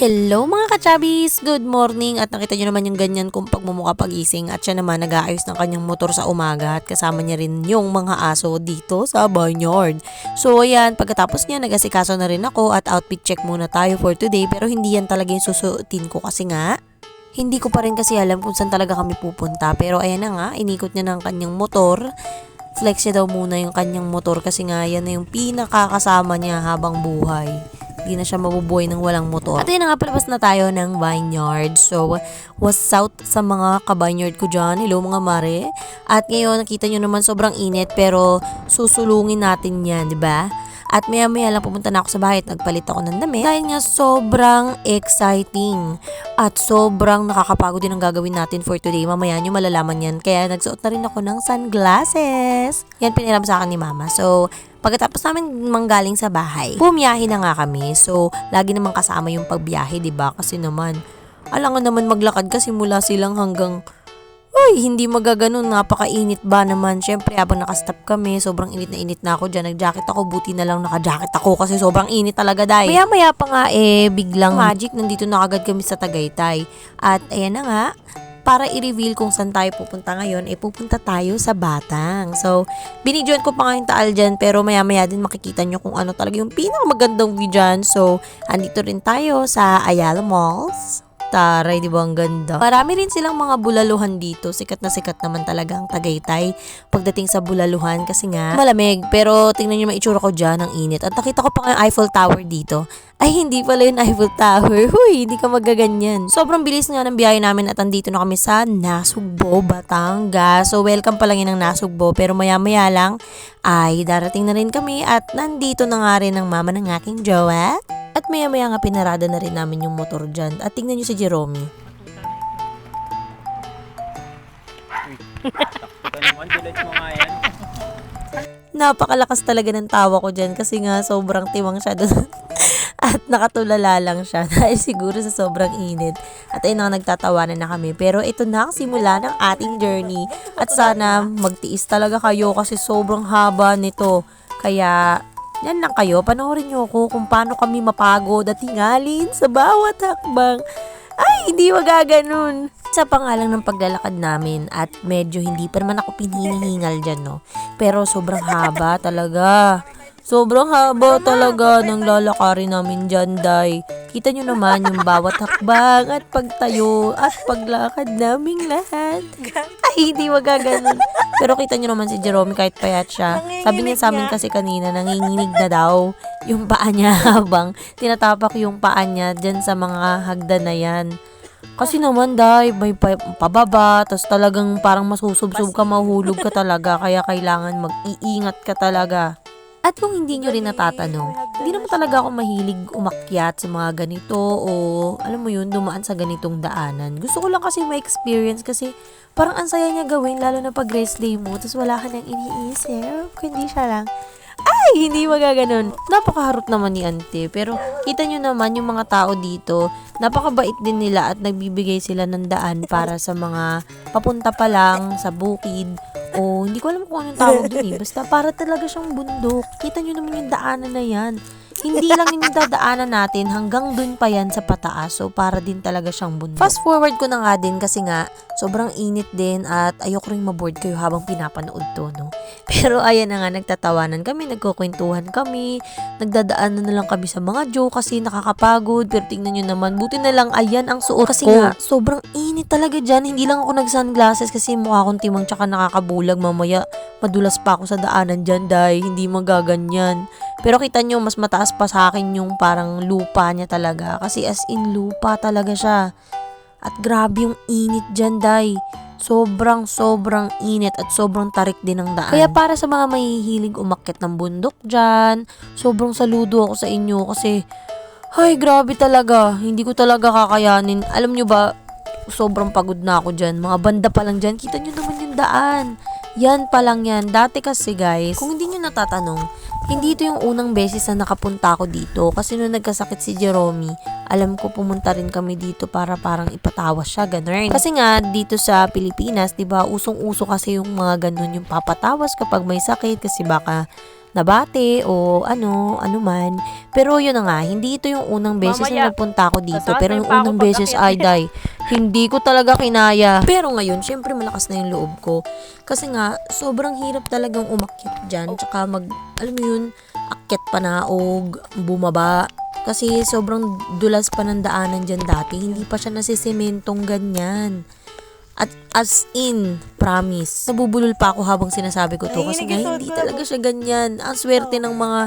Hello mga kachabis! Good morning! At nakita nyo naman yung ganyan kung pagmumukha pagising at siya naman nag-aayos ng kanyang motor sa umaga at kasama niya rin yung mga aso dito sa barnyard. So ayan, pagkatapos niya nag-asikaso na rin ako at outfit check muna tayo for today pero hindi yan talaga yung susuotin ko kasi nga hindi ko pa rin kasi alam kung saan talaga kami pupunta pero ayan na nga, inikot niya ng kanyang motor. Flex niya daw muna yung kanyang motor kasi nga yan na yung pinakakasama niya habang buhay. Hindi na siya mabubuhay ng walang motor. At yun na nga, palabas na tayo ng vineyard. So, what's out sa mga ka-vineyard ko dyan? Hello mga mare. At ngayon, nakita nyo naman sobrang init pero susulungin natin yan, di ba? At maya-maya lang pumunta na ako sa bahay at nagpalit ako ng damit. Dahil nga sobrang exciting at sobrang nakakapagod din ang gagawin natin for today. Mamaya nyo malalaman yan. Kaya nagsuot na rin ako ng sunglasses. Yan piniram sa akin ni mama. So, pagkatapos namin manggaling sa bahay, bumiyahe na nga kami. So, lagi naman kasama yung pagbiyahe, diba? Kasi naman, alangan naman maglakad kasi mula silang hanggang hindi magaganon, napakainit ba naman. Syempre, habang nakastop kami, sobrang init na ako dyan. Nag-jacket ako, buti na lang naka-jacket ako kasi sobrang init talaga dahil. Maya-maya pa nga biglang magic, nandito na agad kami sa Tagaytay. At ayan na nga, para i-reveal kung saan tayo pupunta ngayon, pupunta tayo sa Batang. So, binidyoan ko pa nga yung Taal dyan, pero maya-maya din makikita nyo kung ano talaga yung pinakamagandang view dyan. So, andito rin tayo sa Ayala Malls. Taray, di ba ang ganda? Marami rin silang mga bulaluhan dito. Sikat na sikat naman talaga ang Tagaytay pagdating sa bulaluhan kasi nga malamig. Pero tingnan nyo maitsura ko dyan, ang init. At nakita ko pa nga yung Eiffel Tower dito. Ay, hindi pala yung Eiffel Tower. Hindi ka magaganyan. Sobrang bilis nga ng biyahe namin at andito na kami sa Nasugbo, Batangas. So, welcome pa lang yun ng Nasugbo. Pero maya-maya lang ay darating na rin kami at nandito na nga rin ang mama ng aking jowa. At maya-maya nga pinarada na rin namin yung motor dyan. At tingnan nyo si Jerome. Napakalakas talaga ng tawa ko dyan kasi nga sobrang tiwang siya doon. At nakatulala lang siya dahil siguro sa sobrang init. At ayun na nagtatawanan na kami. Pero ito na ang simula ng ating journey. At sana magtiis talaga kayo kasi sobrang haba nito. Kaya yan lang kayo, panoorin nyo ako kung paano kami mapagod at hingalin sa bawat hakbang. Ay, hindi magaganon. Sa pangalang ng paglalakad namin at medyo hindi pa naman ako pininihingal dyan, no? Pero sobrang haba talaga. Sobrang haba talaga ng lalakarin namin dyan, day. Kita nyo naman yung bawat hakbang at pagtayo at paglakad naming lahat. Ay, hindi magaganon. Pero kita nyo naman si Jerome kahit payat siya. Sabi niya sa amin kasi kanina, nanginginig na daw yung paa niya habang tinatapak yung paa niya dyan sa mga hagdan na yan. Kasi naman, day, may pababa, tapos talagang parang masusubsob ka, mahuhulog ka talaga, kaya kailangan mag-iingat ka talaga. At kung hindi nyo rin natatanong, hindi naman talaga ako mahilig umakyat sa mga ganito o alam mo yun, dumaan sa ganitong daanan. Gusto ko lang kasi ma-experience kasi parang ang saya niya gawin lalo na pag rest day mo tapos wala ka nang iniisip, kundi siya lang. Ay, hindi magaganon. Napakaharot naman ni ante. Pero kita nyo naman yung mga tao dito, napakabait din nila at nagbibigay sila ng daan para sa mga papunta pa lang sa bukid. O hindi ko alam kung anong tawag dun eh. Basta para talaga siyang bundok. Kita nyo naman yung daanan na yan. Hindi lang yung dadaanan natin, hanggang dun pa yan sa pataas. So, para din talaga siyang bundok. Fast forward ko na nga din kasi nga, sobrang init din at ayoko rin maboard kayo habang pinapanood to, no? Pero ayan na nga, nagtatawanan kami, nagkukwentuhan kami, nagdadaanan na lang kami sa mga joke kasi nakakapagod. Pero tingnan nyo naman, buti na lang ayan ang suot kasi ko. Nga, sobrang init talaga dyan. Hindi lang ako nag-sunglasses kasi mukha akong timang tsaka nakakabulag. Mamaya, madulas pa ako sa daanan dyan, dahil hindi magaganyan. Pero kita nyo, mas mataas pa sa akin yung parang lupa niya talaga. Kasi as in lupa talaga siya. At grabe yung init dyan, day. Sobrang init at sobrang tarik din ng daan. Kaya para sa mga mahihilig umakyat ng bundok dyan, sobrang saludo ako sa inyo kasi, ay grabe talaga. Hindi ko talaga kakayanin. Alam nyo ba, sobrang pagod na ako dyan. Mga banda pa lang dyan, kita nyo naman yung daan. Yan pa lang yan. Dati kasi guys, kung hindi nyo natatanong, hindi ito yung unang beses na nakapunta ako dito kasi nung nagkasakit si Jerome, alam ko pumunta rin kami dito para parang ipatawas siya, ganun. Kasi nga dito sa Pilipinas, 'di ba, usong-uso kasi yung mga ganun, yung papatawas kapag may sakit kasi baka nabate o ano man. Pero yun na nga, hindi ito yung unang beses na nagpunta ako dito. Pero yung unang beses ay day, hindi ko talaga kinaya. Pero ngayon, syempre malakas na yung loob ko. Kasi nga, sobrang hirap talagang umakyat dyan. Tsaka alam mo yun, akyat panaog, bumaba. Kasi sobrang dulas pa ng daanan dyan dati. Hindi pa siya nasisementong ganyan. At as in, promise, nabubulol pa ako habang sinasabi ko to kasi nga hindi talaga siya ganyan. Ang swerte ng mga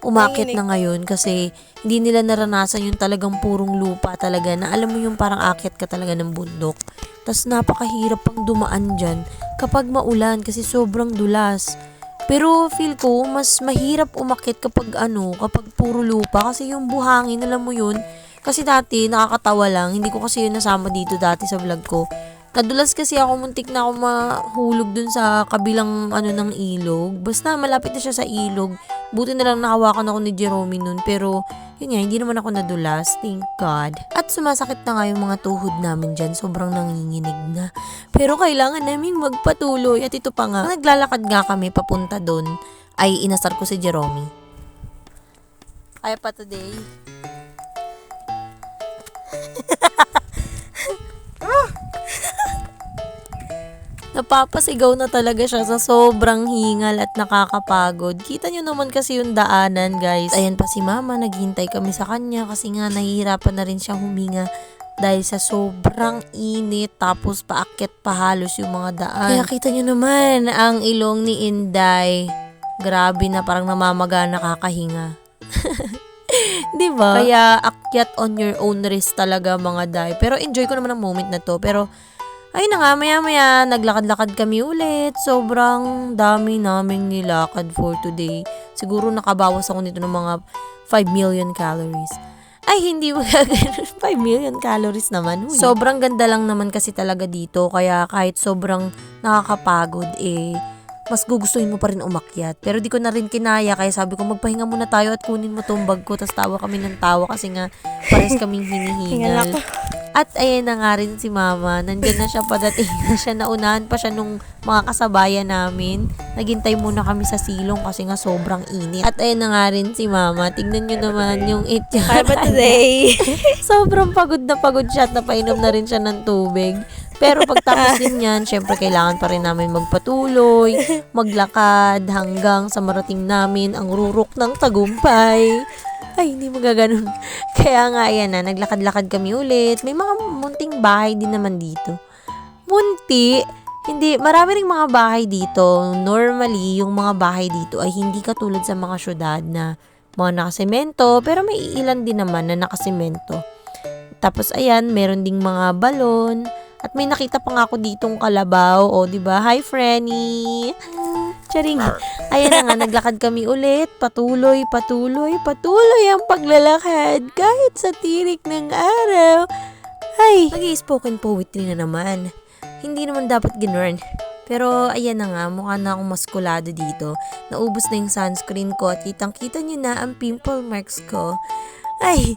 umakit na ngayon kasi hindi nila naranasan yung talagang purong lupa talaga na alam mo yung parang akit ka talaga ng bundok. Tapos napakahirap pang dumaan dyan kapag maulan kasi sobrang dulas. Pero feel ko mas mahirap umakit kapag kapag puro lupa kasi yung buhangin, alam mo yun. Kasi dati nakakatawa lang, hindi ko kasi yun nasama dito dati sa vlog ko. Nadulas kasi ako, muntik na ako mahulog dun sa kabilang ng ilog. Basta malapit na siya sa ilog. Buti na lang nakawakan ako ni Jerome nun. Pero yun nga, hindi naman ako nadulas. Thank God. At sumasakit na nga yung mga tuhod namin dyan. Sobrang nanginginig na. Pero kailangan namin magpatuloy. At ito pa nga, naglalakad nga kami papunta dun, ay inasar ko si Jerome. Kaya pa today. Napapasigaw na talaga siya sa sobrang hingal at nakakapagod. Kita nyo naman kasi yung daanan, guys. Ayan pa si mama, naghintay kami sa kanya kasi nga nahihirapan na rin siyang huminga dahil sa sobrang init tapos paakyat pa halos yung mga daan. Kaya kita nyo naman ang ilong ni Inday. Grabe na, parang namamaga, nakakahinga. Diba? Kaya akyat on your own risk talaga mga day. Pero enjoy ko naman ang moment na to. Pero ayun na nga, maya-maya, naglakad-lakad kami ulit. Sobrang dami naming nilakad for today. Siguro nakabawas ako nito ng mga 5 million calories. Ay, hindi magagano'n. 5 million calories naman. Huy. Sobrang ganda lang naman kasi talaga dito. Kaya kahit sobrang nakakapagod, mas gugustuhin mo pa rin umakyat. Pero di ko na rin kinaya. Kaya sabi ko, magpahinga muna tayo at kunin mo tong bag ko. Tapos tawa kami ng tawa kasi nga pares kaming hinihingal. At ayan na nga rin si mama, nandyan na siya, padating na siya, naunahan pa siya nung mga kasabayan namin. Naghintay muna kami sa silong kasi nga sobrang init. At ayan na nga rin si mama, tignan nyo naman yung itsura. Hi ba today? Sobrang pagod siya at napainom na rin siya ng tubig. Pero pagtapos din yan, syempre kailangan pa rin namin magpatuloy, maglakad hanggang sa marating namin ang rurok ng tagumpay. Ay, hindi magaganon. Kaya nga, ayan na, naglakad-lakad kami ulit. May mga munting bahay din naman dito. Munti? Hindi, marami ring mga bahay dito. Normally, yung mga bahay dito ay hindi katulad sa mga syudad na mga nakasemento. Pero may ilan din naman na nakasemento. Tapos, ayan, meron ding mga balon. At may nakita pa nga ako ditong kalabaw. O, diba? Hi, Frenny! Charing. Ayan na nga, naglakad kami ulit. Patuloy ang paglalakad. Kahit sa tirik ng araw. Ay, nag-i-spoken poetry na naman. Hindi naman dapat ganoon. Pero ayan na nga, mukha na akong maskulado dito. Naubos na yung sunscreen ko at kitang-kita nyo na ang pimple marks ko. Ay,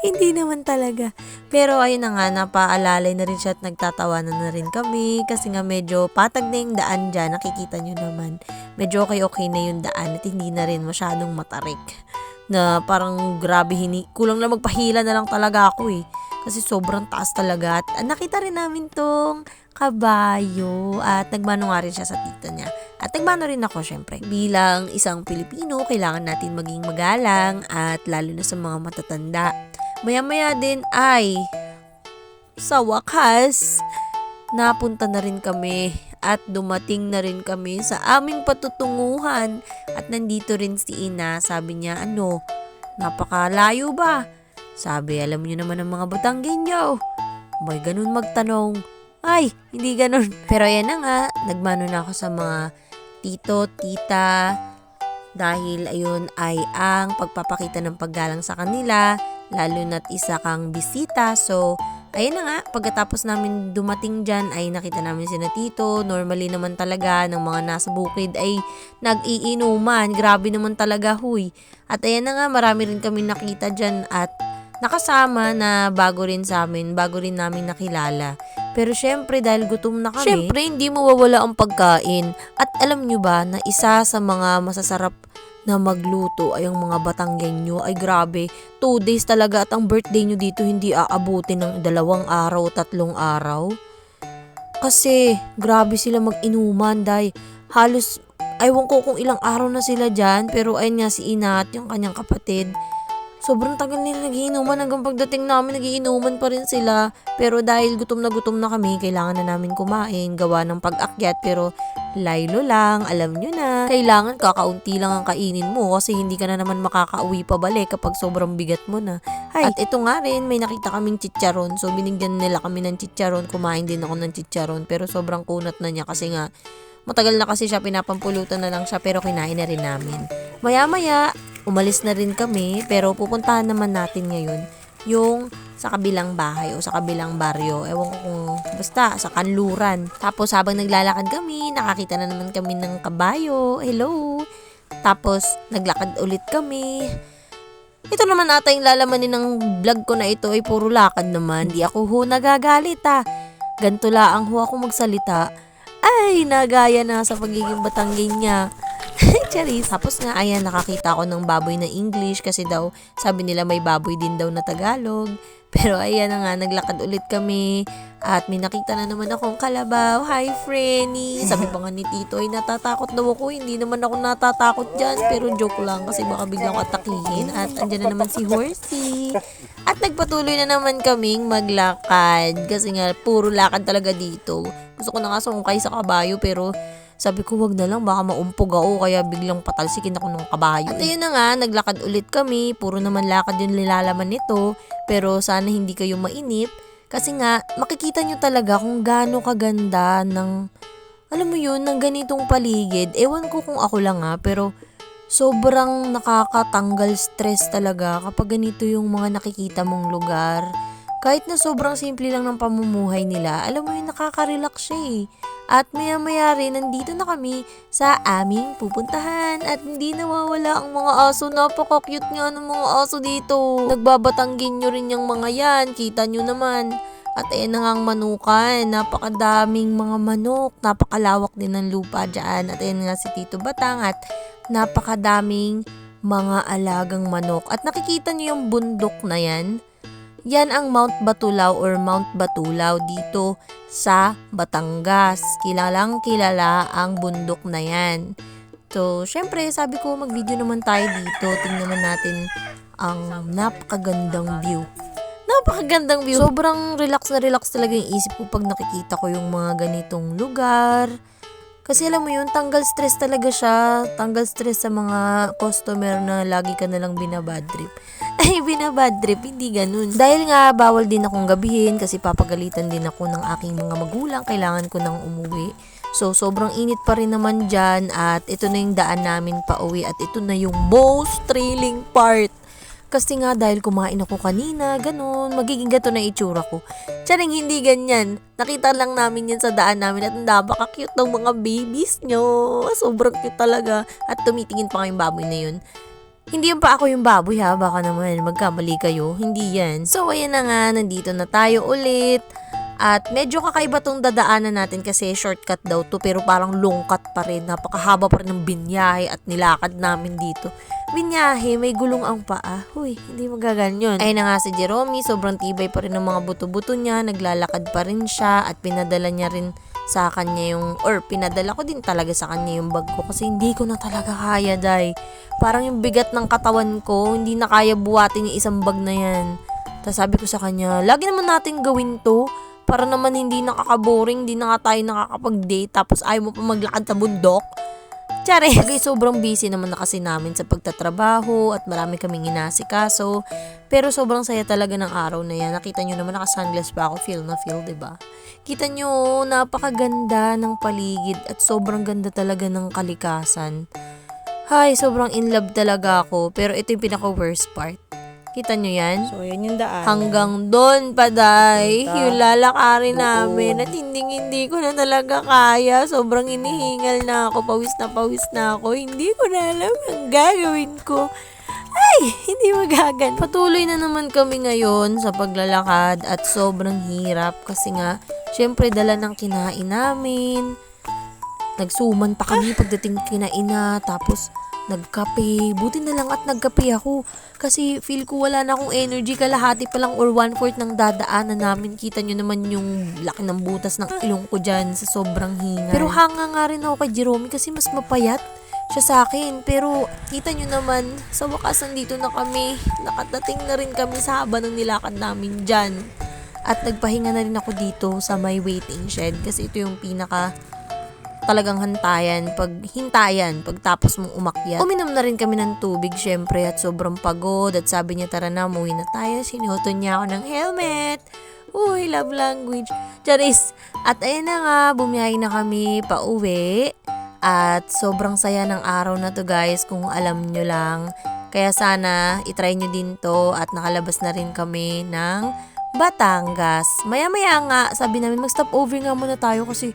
hindi naman talaga. Pero ayun na nga, napaalalay na rin siya at nagtatawanan na rin kami kasi nga medyo patag na yung daan dyan. Nakikita nyo naman. Medyo okay na yung daan at hindi na rin masyadong matarik. Na parang grabe, kulang na magpahila na lang talaga ako Kasi sobrang taas talaga. At nakita rin namin tong kabayo at nagmano nga rin siya sa tito niya. At nagmano rin ako syempre. Bilang isang Pilipino, kailangan natin maging magalang at lalo na sa mga matatanda. Maya-maya din ay sa wakas, napunta na rin kami at dumating na rin kami sa aming patutunguhan. At nandito rin si Ina, sabi niya, napakalayo ba? Sabi, alam niyo naman ang mga Batanggenyo. May ganun magtanong. Ay, hindi ganun. Pero ayan na nga, nagmano na ako sa mga tito, tita, dahil ayun ay ang pagpapakita ng paggalang sa kanila, lalo na't isa kang bisita. So, ayun na nga, pagkatapos namin dumating dyan ay nakita namin sina tito. Normally naman talaga ng mga nasa bukid ay nag-iinuman. Grabe naman talaga, huy. At ayan na nga, marami rin kami nakita dyan at nakasama na bago rin sa amin, bago rin namin nakilala. Pero syempre dahil gutom na kami, syempre hindi mawawala ang pagkain. At alam nyo ba na isa sa mga masasarap na magluto ay ang mga Batanggenyo. Ay grabe, 2 days talaga at ang birthday nyo dito hindi aabutin ng 2 araw, 3 araw. Kasi grabe sila mag-inuman dahil halos aywan ko kung ilang araw na sila dyan, pero ayun nga si Ina at yung kanyang kapatid. Sobrang tagal nila nagiinuman hanggang pagdating namin nagiinuman pa rin sila. Pero dahil gutom na kami, kailangan na namin kumain, gawa ng pag-akyat. Pero laylo lang, alam nyo na. Kailangan kakaunti lang ang kainin mo kasi hindi ka na naman makakauwi pabalik kapag sobrang bigat mo na. At ito nga rin, may nakita kaming chicharon. So binigyan nila kami ng chicharon, kumain din ako ng chicharon. Pero sobrang kunat na niya kasi nga matagal na kasi siya, pinapampulutan na lang siya pero kinain na rin namin. Maya-maya, umalis na rin kami pero pupuntahan naman natin ngayon yung sa kabilang bahay o sa kabilang baryo. Ewan ko kung basta sa Kanluran. Tapos habang naglalakad kami, nakakita na naman kami ng kabayo. Hello! Tapos naglakad ulit kami. Ito naman ata yung lalamanin ng vlog ko na ito ay puro lakad naman. Di ako ho nagagalit Ganto laang ho ako magsalita. Ay, nagaya na sa pagiging Batanggen niya. Charis. Tapos nga, ayan, nakakita ako ng baboy na English kasi daw, sabi nila may baboy din daw na Tagalog. Pero ayan na nga, naglakad ulit kami at may nakita na naman akong kalabaw. Hi, Frenny! Sabi pa nga ni Tito, ay natatakot daw ako. Hindi naman ako natatakot dyan, pero joke lang kasi baka biglang atakihin. At andyan na naman si Horsey. At nagpatuloy na naman kaming maglakad kasi nga, puro lakad talaga dito. Gusto ko na nga sumukay sa kabayo pero sabi ko wag na lang baka maumpog ako kaya biglang patalsikin ako ng kabayo. At ayun na nga, naglakad ulit kami. Puro naman lakad yung nilalaman nito. Pero sana hindi kayo mainip. Kasi nga, makikita nyo talaga kung gaano kaganda ng, alam mo yun, ng ganitong paligid. Ewan ko kung ako lang pero sobrang nakakatanggal stress talaga kapag ganito yung mga nakikita mong lugar. Kahit na sobrang simple lang ng pamumuhay nila, alam mo yun, nakaka-relax siya At maya-maya rin, nandito na kami sa aming pupuntahan. At hindi nawawala ang mga aso. Napaka-cute nga ng mga aso dito. Nagbabatanggin nyo rin yung mga yan. Kita nyo naman. At ayan na nga ang manukan. Napakadaming mga manok. Napakalawak din ng lupa dyan. At ayan nga si Tito Batang. At napakadaming mga alagang manok. At nakikita nyo yung bundok na yan. Yan ang Mount Batulao or Mount Batulao dito sa Batangas. Kilalang kilala ang bundok na yan. So, syempre, sabi ko mag-video naman tayo dito. Tingnan natin ang napakagandang view. Napakagandang view. Sobrang relax na relax talaga yung isip ko pag nakikita ko yung mga ganitong lugar. Kasi alam mo yun, tanggal stress talaga siya. Tanggal stress sa mga customer na lagi ka nalang binabad trip. Ay, binabad trip, hindi ganun. Dahil nga, bawal din akong gabihin kasi papagalitan din ako ng aking mga magulang. Kailangan ko nang umuwi. So, sobrang init pa rin naman dyan at ito na yung daan namin pa uwi at ito na yung most thrilling part. Kasi nga dahil kumain ako kanina, ganun, magiging gato na itsura ko. Tsaring hindi ganyan. Nakita lang namin yan sa daan namin at napaka-cute ng mga babies nyo. Sobrang cute talaga. At tumitingin pa nga yung baboy na yun. Hindi yung pa ako yung baboy baka naman magkamali kayo. Hindi yan. So ayan na nga, nandito na tayo ulit. At medyo kakaiba tong dadaanan natin kasi shortcut daw to pero parang lungkat pa rin. Napakahaba pa rin ng binyahe at nilakad namin dito. Binyahe, may gulong ang paa. Huy, hindi magaganyon. Ayun na nga si Jerome, sobrang tibay pa rin ng mga buto-buto niya. Naglalakad pa rin siya at pinadala niya rin sa kanya pinadala ko din talaga sa kanya yung bag ko kasi hindi ko na talaga kaya, day. Parang yung bigat ng katawan ko, hindi na kaya buhatin yung isang bag na yan. Tapos sabi ko sa kanya, lagi naman natin gawin to. Para naman hindi nakaka-boring, hindi na nga tayo nakakapag-date, tapos ayaw mo pa maglakad sa bundok. Tsare, sobrang busy naman na kasi namin sa pagtatrabaho at marami kaming inasikaso. Pero sobrang saya talaga ng araw na yan. Nakita nyo naman, naka-sunglass pa ako, feel na feel, diba? Kita nyo, napakaganda ng paligid at sobrang ganda talaga ng kalikasan. Hay, sobrang in love talaga ako, pero ito yung pinaka-worst part. Kita nyo yan? So, yun yung daan. Hanggang doon pa, day. Yung lalakarin namin. At hindi ko na talaga kaya. Sobrang inihingal na ako. Pawis na ako. Hindi ko na alam ang gagawin ko. Ay, hindi magagan. Patuloy na naman kami ngayon sa paglalakad. At sobrang hirap. Kasi nga, syempre dala ng kinain namin. Nagsuman pa kami pagdating kinain na. Tapos, nagkape. Buti na lang at nagkape ako. Kasi feel ko wala na akong energy. Kalahati pa lang or 1/4 ng dadaanan namin. Kita nyo naman yung laki ng butas ng ilong ko dyan sa sobrang hingal. Pero hanga nga rin ako kay Jerome kasi mas mapayat siya sa akin. Pero kita nyo naman, sa wakas nandito na kami. Nakatating na rin kami sa haba ng nilakad namin dyan. At nagpahinga na rin ako dito sa my waiting shed kasi ito yung pinaka talagang hintayan pagtapos mong umakyat. Uminom na rin kami ng tubig syempre at sobrang pagod at sabi niya tara na, umuwi na tayo. Sinuoton niya ako ng helmet. Uy, love language. Charis. At ayun na nga, bumiyahe na kami pauwi. At sobrang saya ng araw na to guys kung alam nyo lang. Kaya sana itry nyo din to at nakalabas na rin kami ng Batangas. Maya-maya nga, sabi namin mag-stop over nga muna tayo kasi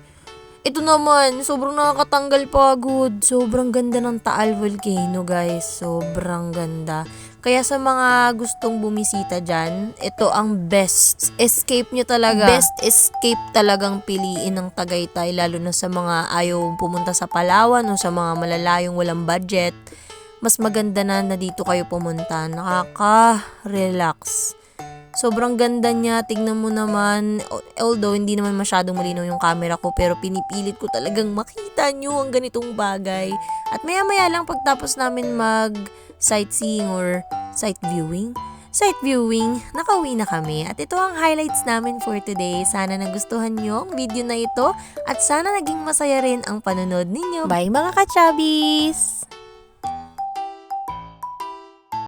ito naman, sobrang nakakatanggal pagod. Sobrang ganda ng Taal Volcano guys. Sobrang ganda. Kaya sa mga gustong bumisita dyan, ito ang best escape nyo talaga. Best escape talagang piliin ng Tagaytay. Lalo na sa mga ayaw pumunta sa Palawan o sa mga malalayong walang budget. Mas maganda na dito kayo pumunta. Nakaka-relax. Sobrang ganda niya, tignan mo naman, although hindi naman masyadong malinaw yung camera ko, pero pinipilit ko talagang makita nyo ang ganitong bagay. At maya-maya lang pagtapos namin mag-sightseeing or sight viewing, nakauwi na kami. At ito ang highlights namin for today. Sana nagustuhan nyo ang video na ito at sana naging masaya rin ang panonood ninyo. Bye mga ka-chubbies!